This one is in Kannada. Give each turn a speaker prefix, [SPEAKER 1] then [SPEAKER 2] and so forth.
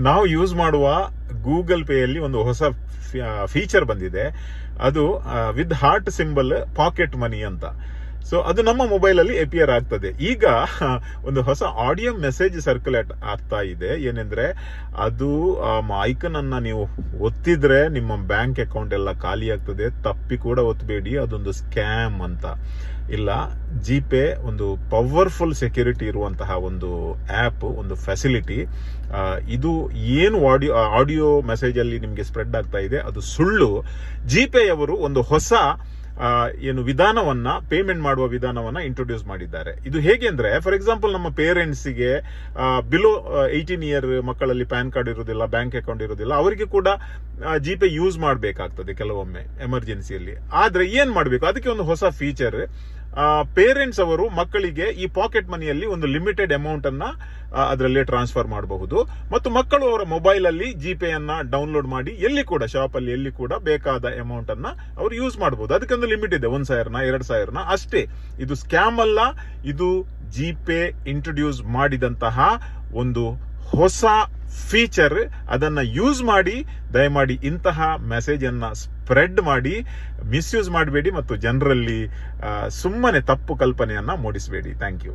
[SPEAKER 1] ನಾವು ಯೂಸ್ ಮಾಡುವ ಗೂಗಲ್ ಪೇಯಲ್ಲಿ ಒಂದು ಹೊಸ ಫೀಚರ್ ಬಂದಿದೆ. ಅದು with heart symbol pocket money ಅಂತ. ಸೊ ಅದು ನಮ್ಮ ಮೊಬೈಲಲ್ಲಿ ಅಪಿಯರ್ ಆಗ್ತದೆ. ಈಗ ಒಂದು ಹೊಸ ಆಡಿಯೋ ಮೆಸೇಜ್ ಸರ್ಕ್ಯುಲೇಟ್ ಆಗ್ತಾ ಇದೆ. ಏನೆಂದ್ರೆ ಅದು ಐಕನ್ ಅನ್ನ ನೀವು ಒತ್ತಿದ್ರೆ ನಿಮ್ಮ ಬ್ಯಾಂಕ್ ಅಕೌಂಟ್ ಎಲ್ಲ ಖಾಲಿ ಆಗ್ತದೆ. ತಪ್ಪಿ ಕೂಡ ಒತ್ತಬೇಡಿ, ಅದೊಂದು ಸ್ಕ್ಯಾಮ್ ಅಂತ. ಇಲ್ಲ, ಜಿಪೇ ಒಂದು ಪವರ್ಫುಲ್ ಸೆಕ್ಯೂರಿಟಿ ಇರುವಂತಹ ಒಂದು ಆ್ಯಪ್, ಒಂದು ಫೆಸಿಲಿಟಿ. ಇದು ಏನು ಆಡಿಯೋ ಮೆಸೇಜ್ ಅಲ್ಲಿ ನಿಮಗೆ ಸ್ಪ್ರೆಡ್ ಆಗ್ತಾ ಇದೆ ಅದು ಸುಳ್ಳು. ಜಿಪೇ ಅವರು ಒಂದು ಹೊಸ ಏನು ವಿಧಾನವನ್ನ, ಪೇಮೆಂಟ್ ಮಾಡುವ ವಿಧಾನವನ್ನ ಇಂಟ್ರೊಡ್ಯೂಸ್ ಮಾಡಿದ್ದಾರೆ. ಇದು ಹೇಗೆ ಅಂದ್ರೆ, ಫಾರ್ ಎಕ್ಸಾಂಪಲ್ ನಮ್ಮ ಪೇರೆಂಟ್ಸ್ಗೆ ಬಿಲೋ 18 ಇಯರ್ ಮಕ್ಕಳಲ್ಲಿ ಪ್ಯಾನ್ ಕಾರ್ಡ್ ಇರೋದಿಲ್ಲ, ಬ್ಯಾಂಕ್ ಅಕೌಂಟ್ ಇರೋದಿಲ್ಲ, ಅವರಿಗೆ ಕೂಡ ಜಿಪೇ ಯೂಸ್ ಮಾಡಬೇಕಾಗ್ತದೆ ಕೆಲವೊಮ್ಮೆ ಎಮರ್ಜೆನ್ಸಿಯಲ್ಲಿ. ಆದ್ರೆ ಏನ್ ಮಾಡಬೇಕು, ಅದಕ್ಕೆ ಒಂದು ಹೊಸ ಫೀಚರ್. ಪೇರೆಂಟ್ಸ್ ಅವರು ಮಕ್ಕಳಿಗೆ ಈ ಪಾಕೆಟ್ ಮನಿಯಲ್ಲಿ ಒಂದು ಲಿಮಿಟೆಡ್ ಅಮೌಂಟ್ ಅನ್ನ ಅದರಲ್ಲೇ ಟ್ರಾನ್ಸ್ಫರ್ ಮಾಡಬಹುದು, ಮತ್ತು ಮಕ್ಕಳು ಅವರ ಮೊಬೈಲ್ ಅಲ್ಲಿ ಜಿಪೇ ಅನ್ನ ಡೌನ್ಲೋಡ್ ಮಾಡಿ ಎಲ್ಲಿ ಕೂಡ, ಶಾಪ್ ಅಲ್ಲಿ ಎಲ್ಲಿ ಕೂಡ ಬೇಕಾದ ಅಮೌಂಟ್ ಅನ್ನ ಅವರು ಯೂಸ್ ಮಾಡಬಹುದು. ಅದಕ್ಕೊಂದು ಲಿಮಿಟ್ ಇದೆ, 1,000 2,000 ಅಷ್ಟೇ. ಇದು ಸ್ಕ್ಯಾಮ್ ಅಲ್ಲ, ಇದು ಜಿಪೇ ಇಂಟ್ರೊಡ್ಯೂಸ್ ಮಾಡಿದಂತಹ ಒಂದು ಹೊಸ ಫೀಚರ್. ಅದನ್ನ ಯೂಸ್ ಮಾಡಿ ದಯಮಾಡಿ ಇಂತಹ ಮೆಸೇಜ್ ಅನ್ನ ಸ್ಪ್ರೆಡ್ ಮಾಡಿ ಮಿಸ್ಯೂಸ್ ಮಾಡಬೇಡಿ, ಮತ್ತು ಜನರಲ್ಲಿ ಸುಮ್ಮನೆ ತಪ್ಪು ಕಲ್ಪನೆಯನ್ನ ಮೂಡಿಸಬೇಡಿ. Thank you.